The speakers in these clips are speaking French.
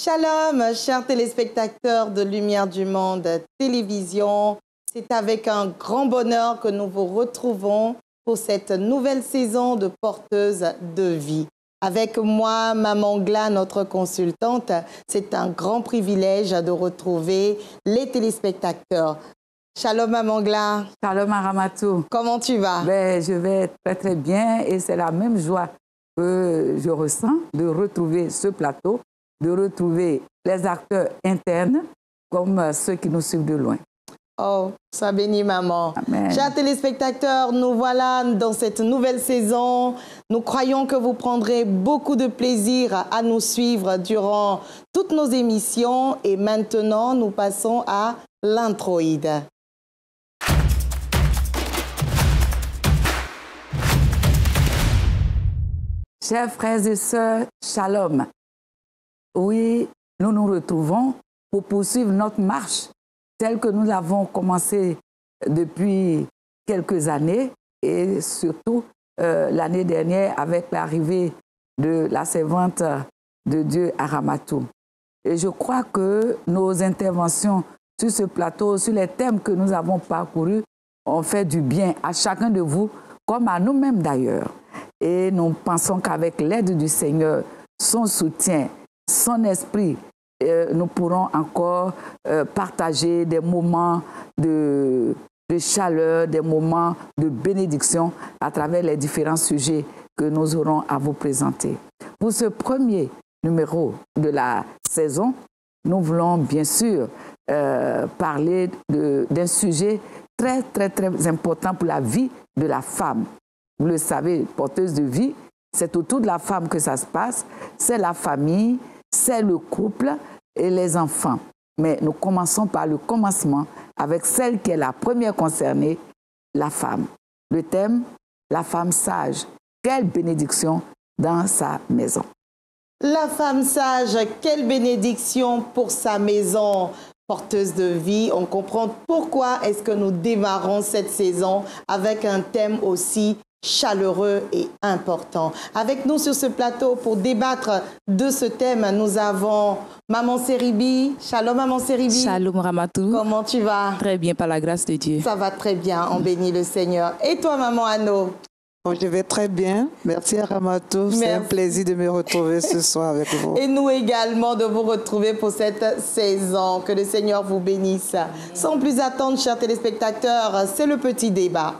Shalom, chers téléspectateurs de Lumière du Monde Télévision. C'est avec un grand bonheur que nous vous retrouvons pour cette nouvelle saison de Porteuse de vie. Avec moi, Maman Gla, notre consultante, c'est un grand privilège de retrouver les téléspectateurs. Shalom Maman Gla. Shalom Aramatou. Comment tu vas? Je vais très très bien et c'est la même joie que je ressens de retrouver ce plateau, de retrouver les acteurs internes comme ceux qui nous suivent de loin. Oh, sois bénie, maman. Amen. Chers téléspectateurs, nous voilà dans cette nouvelle saison. Nous croyons que vous prendrez beaucoup de plaisir à nous suivre durant toutes nos émissions. Et maintenant, nous passons à l'introïde. Chers frères et sœurs, shalom. Oui, nous nous retrouvons pour poursuivre notre marche telle que nous l'avons commencée depuis quelques années et surtout l'année dernière avec l'arrivée de la servante de Dieu Aramatou. Et je crois que nos interventions sur ce plateau, sur les thèmes que nous avons parcourus, ont fait du bien à chacun de vous, comme à nous-mêmes d'ailleurs. Et nous pensons qu'avec l'aide du Seigneur, son soutien, son esprit, nous pourrons encore partager des moments de chaleur, des moments de bénédiction à travers les différents sujets que nous aurons à vous présenter. Pour ce premier numéro de la saison, nous voulons bien sûr parler d'un sujet très, très, très important pour la vie de la femme. Vous le savez, porteuse de vie, c'est autour de la femme que ça se passe, c'est la famille, c'est le couple et les enfants. Mais nous commençons par le commencement avec celle qui est la première concernée, la femme. Le thème, la femme sage. Quelle bénédiction dans sa maison. La femme sage, quelle bénédiction pour sa maison. Porteuse de vie, on comprend pourquoi est-ce que nous démarrons cette saison avec un thème aussi chaleureux et important. Avec nous sur ce plateau pour débattre de ce thème, nous avons Maman Seribi. Shalom Maman Seribi. Shalom Ramatou. Comment tu vas? Très bien, par la grâce de Dieu. Ça va très bien, on bénit le Seigneur. Et toi Maman Anno? Oh, je vais très bien. Merci Ramatou. C'est un plaisir de me retrouver ce soir avec vous. Et nous également de vous retrouver pour cette saison. Que le Seigneur vous bénisse. Sans plus attendre, chers téléspectateurs, c'est le petit débat.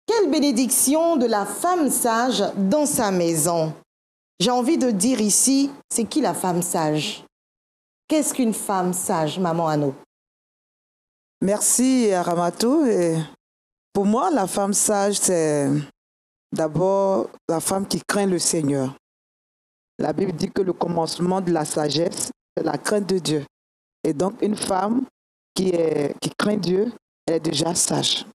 Quelle bénédiction de la femme sage dans sa maison. J'ai envie de dire ici, c'est qui la femme sage? Qu'est-ce qu'une femme sage, Maman Anno? Merci Ramatou. Et pour moi, la femme sage, c'est d'abord la femme qui craint le Seigneur. La Bible dit que le commencement de la sagesse, c'est la crainte de Dieu. Et donc, une femme qui craint Dieu, elle est déjà sage.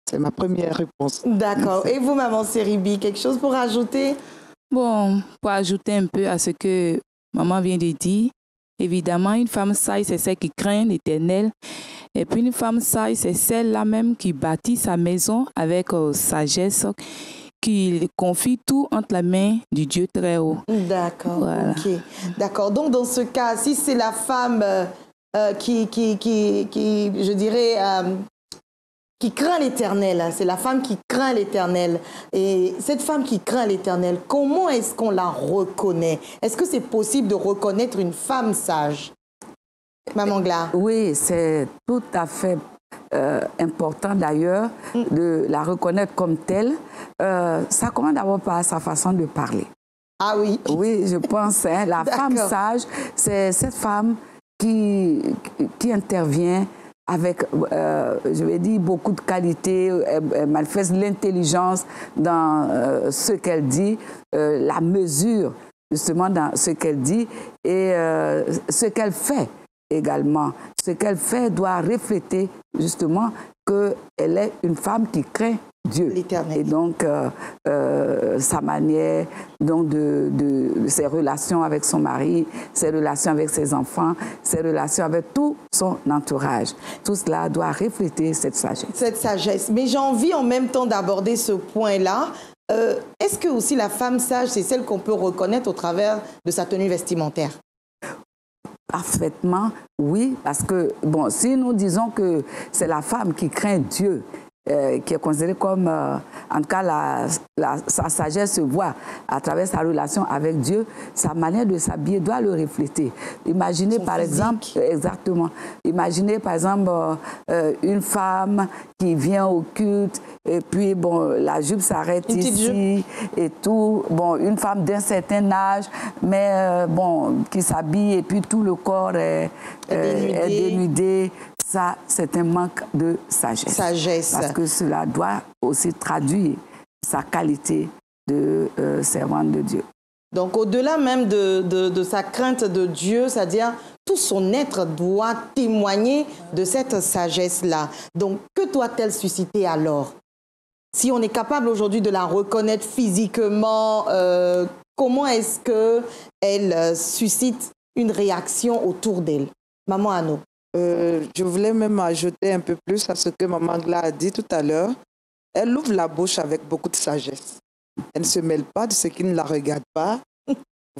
C'est ma première réponse. D'accord. Et vous, Maman Seribi, quelque chose pour ajouter? Bon, pour ajouter un peu à ce que maman vient de dire, évidemment, une femme sage, c'est celle qui craint l'Éternel. Et puis une femme sage, c'est celle-là même qui bâtit sa maison avec sagesse, qui confie tout entre la main du Dieu très haut. D'accord, voilà. Ok. D'accord. Donc, dans ce cas, si c'est la femme qui je dirais, qui craint l'Éternel, hein, c'est la femme qui craint l'Éternel. Et cette femme qui craint l'Éternel, comment est-ce qu'on la reconnaît? Est-ce que c'est possible de reconnaître une femme sage? Maman Gla. Oui, c'est tout à fait important d'ailleurs de la reconnaître comme telle. Ça commence d'abord par sa façon de parler. Ah oui. Oui, je pense. Hein, la femme sage, c'est cette femme qui intervient avec, je vais dire, beaucoup de qualité. Elle manifeste l'intelligence dans ce qu'elle dit, la mesure justement dans ce qu'elle dit et ce qu'elle fait également. Ce qu'elle fait doit refléter justement qu'elle est une femme qui craint Dieu. L'Éternel. Et donc, sa manière donc de ses relations avec son mari, ses relations avec ses enfants, ses relations avec tout son entourage. Tout cela doit refléter cette sagesse. Cette sagesse. Mais j'ai envie en même temps d'aborder ce point-là. Est-ce que aussi la femme sage, c'est celle qu'on peut reconnaître au travers de sa tenue vestimentaire? Parfaitement, oui, parce que, bon, si nous disons que c'est la femme qui craint Dieu, qui est considérée comme, en tout cas, sa sagesse se voit à travers sa relation avec Dieu, sa manière de s'habiller doit le refléter. Imaginez par exemple, exactement, imaginez par exemple une femme qui vient au culte et puis bon, la jupe s'arrête ici et tout. Bon, une femme d'un certain âge, mais bon, qui s'habille et puis tout le corps est dénudé. Ça, c'est un manque de sagesse. Parce que cela doit aussi traduire sa qualité de servante de Dieu. Donc, au-delà même de sa crainte de Dieu, c'est-à-dire tout son être doit témoigner de cette sagesse-là. Donc, que doit-elle susciter alors? Si on est capable aujourd'hui de la reconnaître physiquement, comment est-ce qu'elle suscite une réaction autour d'elle? Maman Anno. Je voulais même ajouter un peu plus à ce que Maman Gla a dit tout à l'heure. Elle ouvre la bouche avec beaucoup de sagesse. Elle ne se mêle pas de ce qui ne la regarde pas.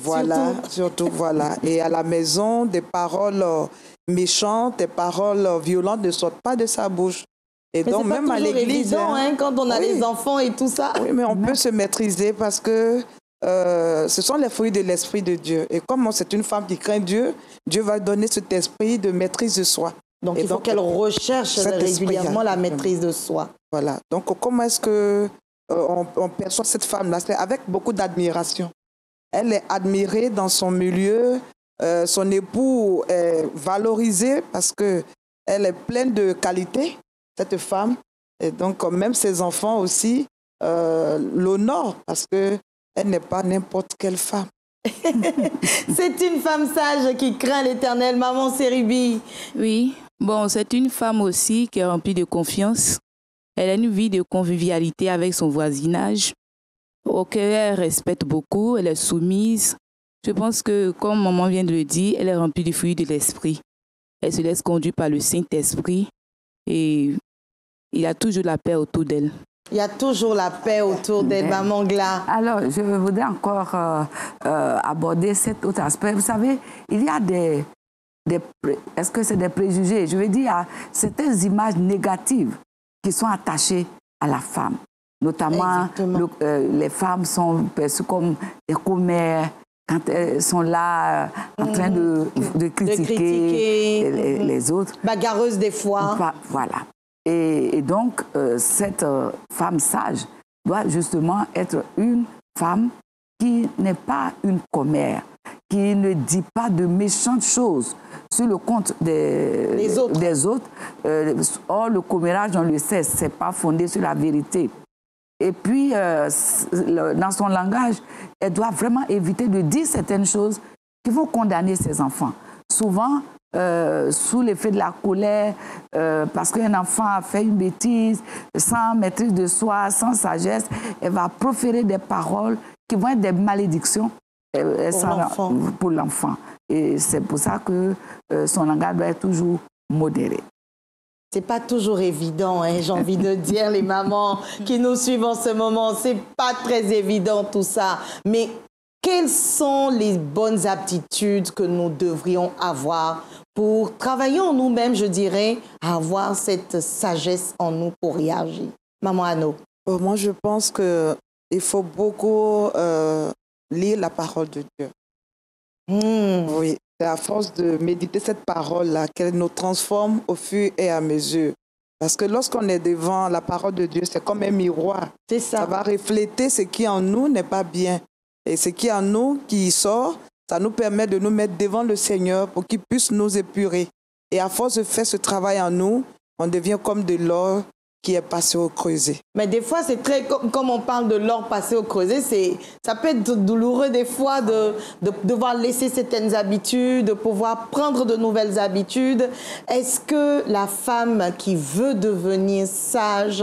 Voilà, surtout voilà. Et à la maison, des paroles méchantes, des paroles violentes ne sortent pas de sa bouche. Et mais donc, même à l'église. Quand on a les enfants et tout ça. Oui, mais on peut se maîtriser parce que ce sont les fruits de l'Esprit de Dieu. Et comme c'est une femme qui craint Dieu, Dieu va donner cet esprit de maîtrise de soi. Donc, il faut qu'elle recherche régulièrement la maîtrise de soi. Voilà. Donc, comment est-ce qu'on perçoit cette femme-là? C'est avec beaucoup d'admiration. Elle est admirée dans son milieu. Son époux est valorisé parce qu'elle est pleine de qualités, cette femme. Et donc, même ses enfants aussi l'honorent parce que elle n'est pas n'importe quelle femme. C'est une femme sage qui craint l'Éternel, Maman Seribi. Oui, bon, c'est une femme aussi qui est remplie de confiance. Elle a une vie de convivialité avec son voisinage. Elle respecte beaucoup, elle est soumise. Je pense que, comme maman vient de le dire, elle est remplie du fruit de l'esprit. Elle se laisse conduire par le Saint-Esprit et il y a toujours la paix autour d'elle. Il y a toujours la paix autour d'elle, Maman Gla. Alors, je voudrais encore aborder cet autre aspect. Vous savez, il y a est-ce que c'est des préjugés? Je veux dire, il y a certaines images négatives qui sont attachées à la femme. Notamment, les femmes sont perçues comme des commères quand elles sont là en train de critiquer les autres. Bagarreuses des fois. Voilà. Et donc, cette femme sage doit justement être une femme qui n'est pas une commère, qui ne dit pas de méchantes choses sur le compte des autres. Or, le commérage, on le sait, ce n'est pas fondé sur la vérité. Et puis, dans son langage, elle doit vraiment éviter de dire certaines choses qui vont condamner ses enfants. Souvent, sous l'effet de la colère, parce qu'un enfant a fait une bêtise, sans maîtrise de soi, sans sagesse, elle va proférer des paroles qui vont être des malédictions pour l'enfant. Et c'est pour ça que son langage doit être toujours modéré. C'est pas toujours évident, hein, j'ai envie de dire, les mamans qui nous suivent en ce moment, c'est pas très évident tout ça. Mais quelles sont les bonnes aptitudes que nous devrions avoir pour travailler en nous-mêmes, je dirais, à avoir cette sagesse en nous pour réagir? Maman Anno. Moi, je pense qu'il faut beaucoup lire la parole de Dieu. Oui, c'est à force de méditer cette parole-là qu'elle nous transforme au fur et à mesure. Parce que lorsqu'on est devant la parole de Dieu, c'est comme un miroir. C'est ça. Ça va refléter ce qui en nous n'est pas bien. Et ce qui en nous qui sort, ça nous permet de nous mettre devant le Seigneur pour qu'il puisse nous épurer. Et à force de faire ce travail en nous, on devient comme de l'or qui est passé au creuset. Mais des fois, c'est très, comme on parle de l'or passé au creuset, ça peut être douloureux des fois de devoir laisser certaines habitudes, de pouvoir prendre de nouvelles habitudes. Est-ce que la femme qui veut devenir sage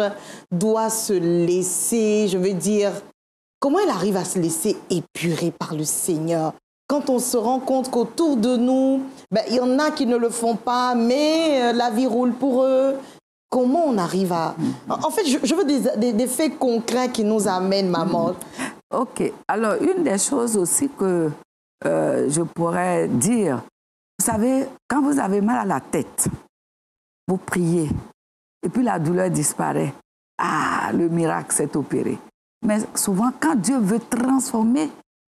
doit se laisser, je veux dire, comment elle arrive à se laisser épurer par le Seigneur? Quand on se rend compte qu'autour de nous, il y en a qui ne le font pas, mais la vie roule pour eux. Comment on arrive à... En fait, je veux des faits concrets qui nous amènent, maman. OK. Alors, une des choses aussi que je pourrais dire, vous savez, quand vous avez mal à la tête, vous priez, et puis la douleur disparaît. Ah, le miracle s'est opéré. Mais souvent, quand Dieu veut transformer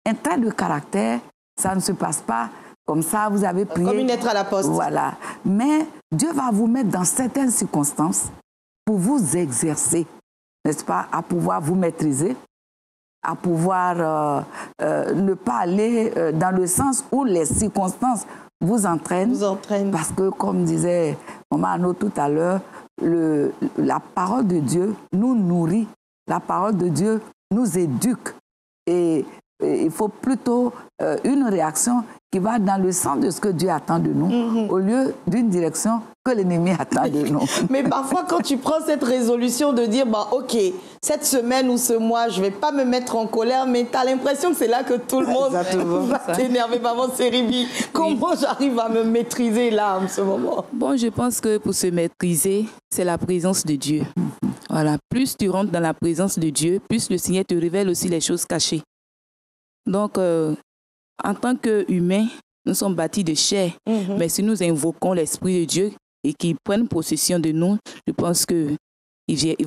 un trait de caractère, ça ne se passe pas comme ça, vous avez prié. Comme une lettre à la poste. Voilà. Mais Dieu va vous mettre dans certaines circonstances pour vous exercer, n'est-ce pas, à pouvoir vous maîtriser, à pouvoir ne pas aller dans le sens où les circonstances vous entraînent. Parce que, comme disait Maman Anno tout à l'heure, la parole de Dieu nous nourrit, la parole de Dieu nous éduque. Et il faut plutôt une réaction qui va dans le sens de ce que Dieu attend de nous, au lieu d'une direction que l'ennemi attend de nous. Mais parfois, quand tu prends cette résolution de dire, bah, OK, cette semaine ou ce mois, je ne vais pas me mettre en colère, mais tu as l'impression que c'est là que tout le monde va t'énerver. Maman Seribi, comment j'arrive à me maîtriser là, en ce moment? Bon, je pense que pour se maîtriser, c'est la présence de Dieu. Voilà, plus tu rentres dans la présence de Dieu, plus le Seigneur te révèle aussi les choses cachées. Donc, en tant qu'humains, nous sommes bâtis de chair. Mais si nous invoquons l'Esprit de Dieu et qu'il prenne possession de nous, je pense qu'il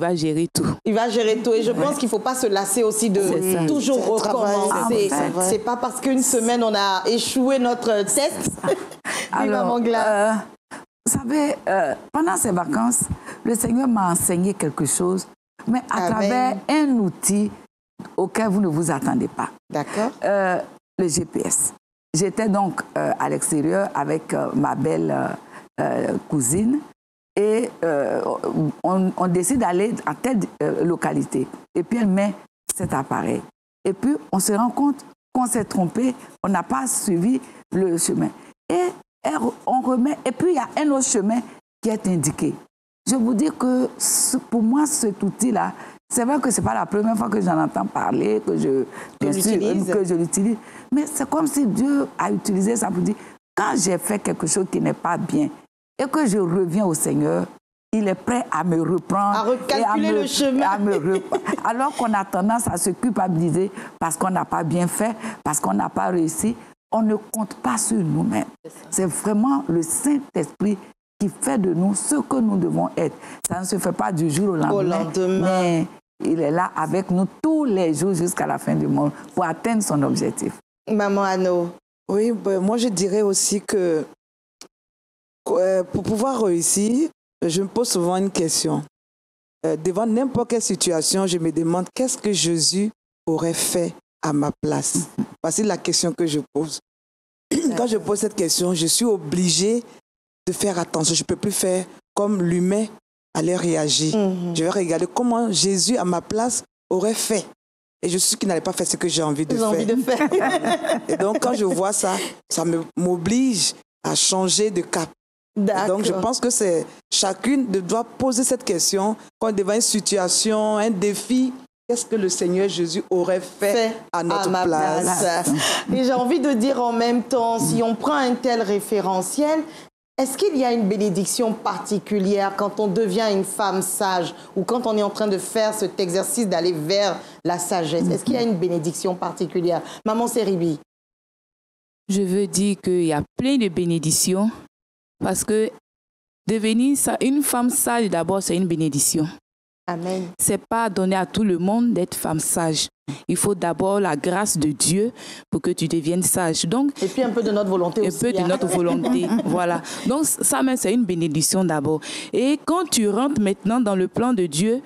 va gérer tout. Il va gérer tout. Et je pense qu'il ne faut pas se lasser aussi de toujours recommencer. C'est pas parce qu'une semaine, on a échoué notre test. Alors, vous savez, pendant ces vacances, le Seigneur m'a enseigné quelque chose, mais à travers un outil auquel vous ne vous attendez pas. D'accord. Le GPS. J'étais donc à l'extérieur avec ma belle cousine et on décide d'aller à telle localité. Et puis elle met cet appareil. Et puis on se rend compte qu'on s'est trompé, on n'a pas suivi le chemin. Et on remet, et puis il y a un autre chemin qui est indiqué. Je vous dis que pour moi, cet outil-là, c'est vrai que ce n'est pas la première fois que j'en entends parler, que je l'utilise. Mais c'est comme si Dieu a utilisé ça pour dire, quand j'ai fait quelque chose qui n'est pas bien et que je reviens au Seigneur, il est prêt à me reprendre. À recalculer le chemin. Alors qu'on a tendance à se culpabiliser parce qu'on n'a pas bien fait, parce qu'on n'a pas réussi. On ne compte pas sur nous-mêmes. C'est vraiment le Saint-Esprit qui fait de nous ce que nous devons être. Ça ne se fait pas du jour au lendemain. Mais il est là avec nous tous les jours jusqu'à la fin du monde pour atteindre son objectif. Maman Anno. Oui, moi je dirais aussi que pour pouvoir réussir, je me pose souvent une question. Devant n'importe quelle situation, je me demande qu'est-ce que Jésus aurait fait à ma place. Voici la question que je pose. Quand je pose cette question, je suis obligée de faire attention. Je ne peux plus faire comme l'humain allait réagir. Je vais regarder comment Jésus, à ma place, aurait fait. Et je suis qu'il n'allait pas faire ce que j'ai envie de faire. Et donc, quand je vois ça, ça m'oblige à changer de cap. Donc, je pense que c'est chacune doit poser cette question quand devant une situation, un défi. Qu'est-ce que le Seigneur Jésus aurait fait à notre place? Et j'ai envie de dire en même temps, si on prend un tel référentiel, est-ce qu'il y a une bénédiction particulière quand on devient une femme sage ou quand on est en train de faire cet exercice d'aller vers la sagesse? Est-ce qu'il y a une bénédiction particulière? Maman Seribi. Je veux dire qu'il y a plein de bénédictions parce que devenir une femme sage, d'abord, c'est une bénédiction. Amen. C'est pas donné à tout le monde d'être femme sage. Il faut d'abord la grâce de Dieu pour que tu deviennes sage. Donc, et puis un peu de notre volonté aussi. Un peu de notre volonté, voilà. Donc ça même, c'est une bénédiction d'abord. Et quand tu rentres maintenant dans le plan de Dieu,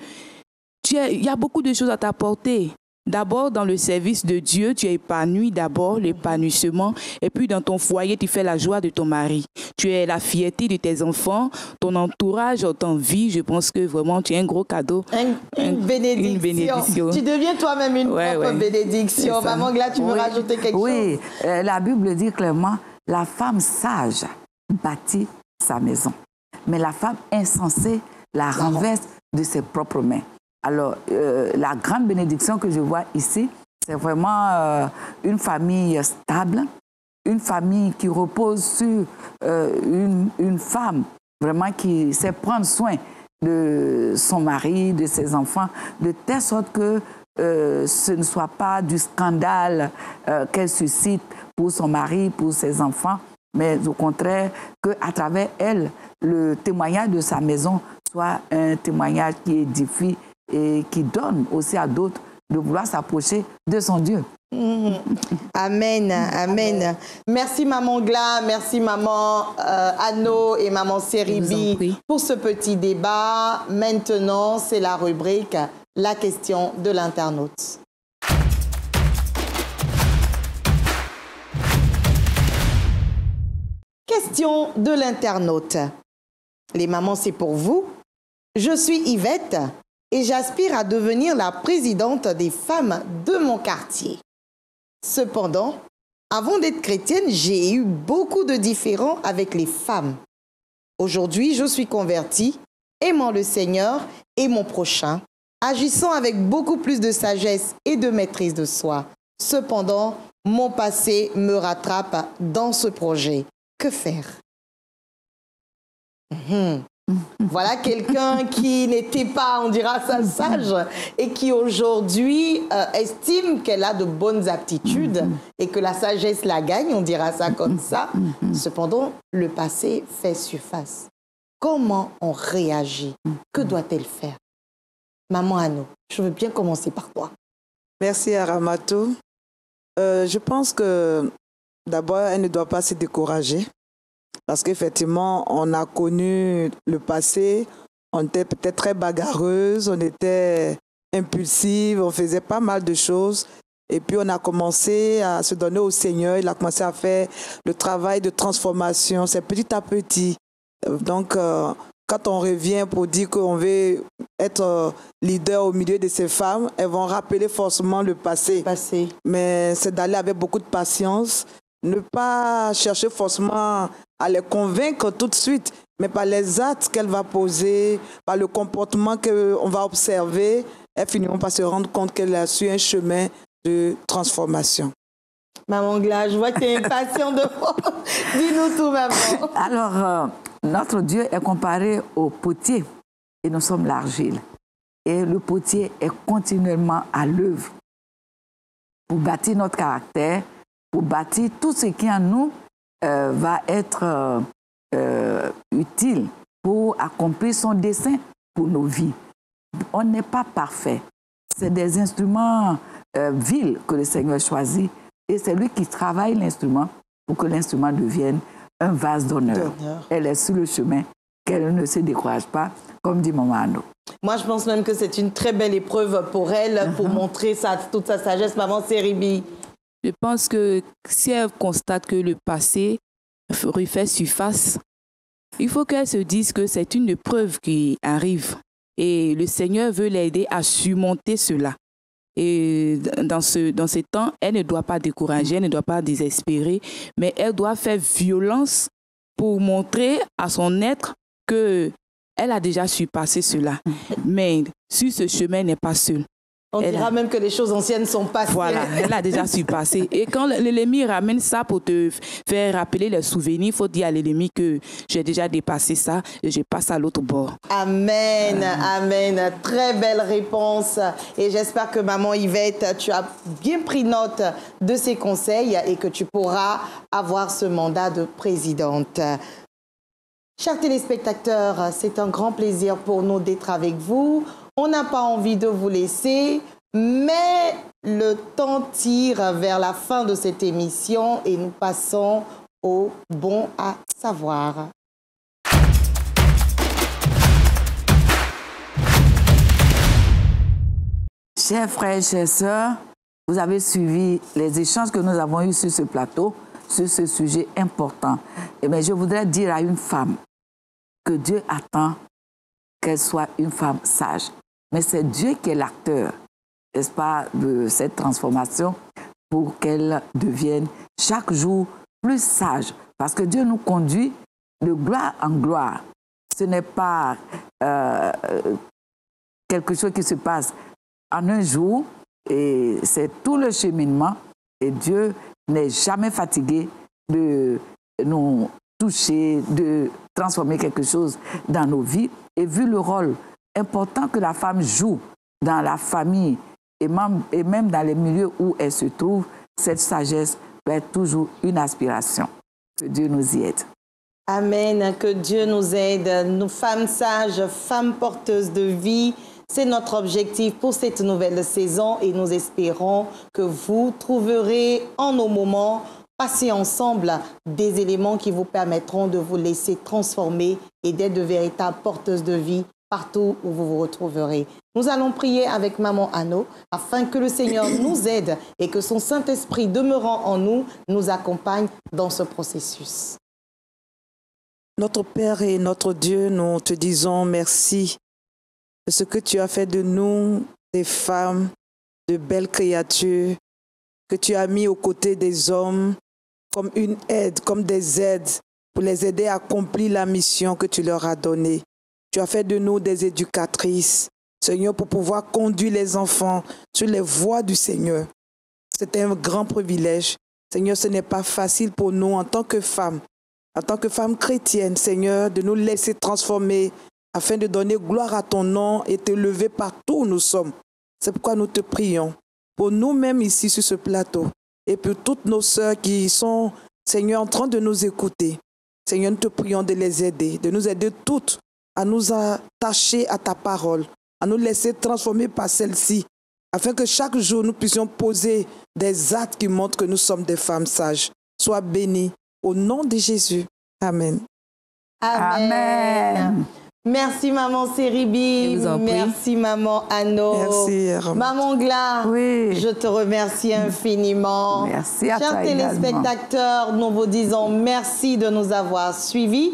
il y a beaucoup de choses à t'apporter. D'abord, dans le service de Dieu, tu es épanoui d'abord, l'épanouissement. Et puis, dans ton foyer, tu fais la joie de ton mari. Tu es la fierté de tes enfants. Ton entourage t'envie. Je pense que vraiment, tu es un gros cadeau. Une bénédiction. Tu deviens toi-même une propre bénédiction. Maman Gla, tu veux rajouter quelque chose? Oui, la Bible dit clairement, la femme sage bâtit sa maison. Mais la femme insensée la renverse de ses propres mains. Alors, la grande bénédiction que je vois ici, c'est vraiment une famille stable, une famille qui repose sur une femme vraiment qui sait prendre soin de son mari, de ses enfants, de telle sorte que ce ne soit pas du scandale qu'elle suscite pour son mari, pour ses enfants, mais au contraire, qu'à travers elle, le témoignage de sa maison soit un témoignage qui édifie et qui donne aussi à d'autres de vouloir s'approcher de son Dieu. Amen, amen. Merci Maman Gla, merci Maman Anno et Maman Seribi pour ce petit débat. Maintenant, c'est la rubrique « La question de l'internaute ». Question de l'internaute. Les mamans, c'est pour vous. Je suis Yvette et j'aspire à devenir la présidente des femmes de mon quartier. Cependant, avant d'être chrétienne, j'ai eu beaucoup de différends avec les femmes. Aujourd'hui, je suis convertie, aimant le Seigneur et mon prochain, agissant avec beaucoup plus de sagesse et de maîtrise de soi. Cependant, mon passé me rattrape dans ce projet. Que faire? Voilà quelqu'un qui n'était pas, on dira ça, sage et qui aujourd'hui estime qu'elle a de bonnes aptitudes et que la sagesse la gagne, on dira ça comme ça. Cependant, le passé fait surface. Comment on réagit? Que doit-elle faire? Maman Anno, je veux bien commencer par toi. Merci Aramato. Je pense que d'abord, elle ne doit pas se décourager. Parce qu'effectivement, on a connu le passé, on était peut-être très bagarreuse, on était impulsive, on faisait pas mal de choses. Et puis, on a commencé à se donner au Seigneur, il a commencé à faire le travail de transformation, c'est petit à petit. Donc, quand on revient pour dire qu'on veut être leader au milieu de ces femmes, elles vont rappeler forcément le passé. Mais c'est d'aller avec beaucoup de patience, ne pas chercher forcément à les convaincre tout de suite, mais par les actes qu'elle va poser, par le comportement qu'on va observer, elles finiront par se rendre compte qu'elle a su un chemin de transformation. Maman Gla, je vois que tu es impatient de moi. Dis-nous tout, maman. Alors, notre Dieu est comparé au potier et nous sommes l'argile. Et le potier est continuellement à l'œuvre pour bâtir notre caractère, pour bâtir tout ce qui en nous va être utile pour accomplir son dessein pour nos vies. On n'est pas parfait. C'est des instruments vils que le Seigneur choisit et c'est lui qui travaille l'instrument pour que l'instrument devienne un vase d'honneur. Elle est sur le chemin, qu'elle ne se décourage pas, comme dit Maman Anno. Moi, je pense même que c'est une très belle épreuve pour elle, pour montrer toute sa sagesse. Maman Seribi. Je pense que si elle constate que le passé refait surface, il faut qu'elle se dise que c'est une épreuve qui arrive et le Seigneur veut l'aider à surmonter cela. Et dans ces temps, elle ne doit pas décourager, elle ne doit pas désespérer, mais elle doit faire violence pour montrer à son être qu'elle a déjà surpassé cela. Mais sur ce chemin, elle n'est pas seule. On dira même que les choses anciennes sont passées. Voilà, elle a déjà surpassé. Et quand l'ennemi ramène ça pour te faire rappeler les souvenirs, il faut dire à l'ennemi que j'ai déjà dépassé ça et je passe à l'autre bord. Amen, amen. Très belle réponse. Et j'espère que maman Yvette, tu as bien pris note de ces conseils et que tu pourras avoir ce mandat de présidente. Chers téléspectateurs, c'est un grand plaisir pour nous d'être avec vous. On n'a pas envie de vous laisser, mais le temps tire vers la fin de cette émission et nous passons au bon à savoir. Chers frères et chères sœurs, vous avez suivi les échanges que nous avons eus sur ce plateau, sur ce sujet important. Et bien, je voudrais dire à une femme que Dieu attend qu'elle soit une femme sage. Mais c'est Dieu qui est l'acteur, n'est-ce pas, de cette transformation pour qu'elle devienne chaque jour plus sage. Parce que Dieu nous conduit de gloire en gloire. Ce n'est pas quelque chose qui se passe en un jour, et c'est tout le cheminement. Et Dieu n'est jamais fatigué de nous toucher, de transformer quelque chose dans nos vies. Et vu le rôle important que la femme joue dans la famille et même dans les milieux où elle se trouve, cette sagesse peut être toujours une aspiration. Que Dieu nous y aide. Amen. Que Dieu nous aide. Nous, femmes sages, femmes porteuses de vie, c'est notre objectif pour cette nouvelle saison et nous espérons que vous trouverez en nos moments passés ensemble des éléments qui vous permettront de vous laisser transformer et d'être de véritables porteuses de vie partout où vous vous retrouverez. Nous allons prier avec Maman Anno afin que le Seigneur nous aide et que son Saint-Esprit demeurant en nous, nous accompagne dans ce processus. Notre Père et notre Dieu, nous te disons merci de ce que tu as fait de nous, des femmes, de belles créatures, que tu as mis aux côtés des hommes comme une aide, comme des aides, pour les aider à accomplir la mission que tu leur as donnée. Tu as fait de nous des éducatrices, Seigneur, pour pouvoir conduire les enfants sur les voies du Seigneur. C'est un grand privilège. Seigneur, ce n'est pas facile pour nous en tant que femmes chrétiennes, Seigneur, de nous laisser transformer afin de donner gloire à ton nom et te lever partout où nous sommes. C'est pourquoi nous te prions pour nous-mêmes ici sur ce plateau et pour toutes nos sœurs qui sont, Seigneur, en train de nous écouter. Seigneur, nous te prions de les aider, de nous aider toutes à nous attacher à ta parole, à nous laisser transformer par celle-ci, afin que chaque jour nous puissions poser des actes qui montrent que nous sommes des femmes sages. Sois bénie au nom de Jésus. Amen. Amen. Amen. Merci Maman Séribi, merci Maman Anno, merci, Maman Gla, oui. Je te remercie infiniment. Merci à Chers toi téléspectateurs, également. nous vous disons merci de nous avoir suivis.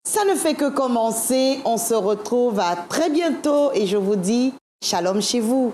Ça ne fait que commencer, on se retrouve à très bientôt et je vous dis shalom chez vous.